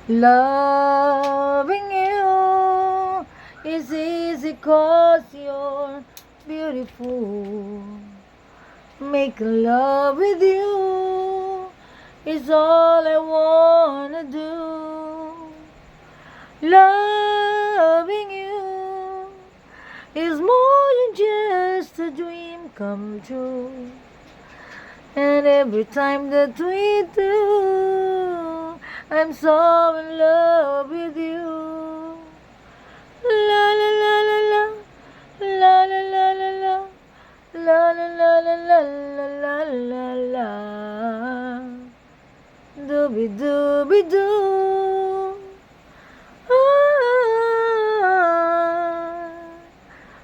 Loving you is easy 'cause you're beautiful. Making love with you is all I wanna do. Loving you is more than just a dream come true. And every time that we do, I'm so in love with you. La la la la la, la la la la la, la la la la la la la la la. Dooby dooby doo.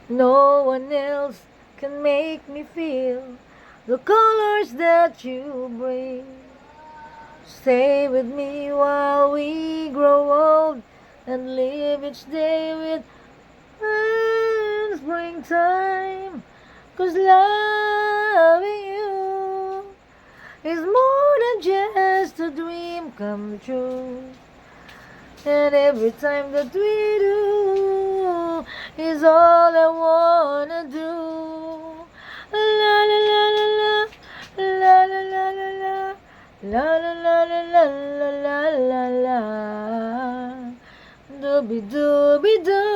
No one else can make me feel the colors that you bring. Stay with me while we grow old and live each day with springtime. 'Cause loving you is more than just a dream come true. And every time that we do is all I wanna do. La la la la la, la la la la la, la la la la la la la la la. Dooby dooby doo.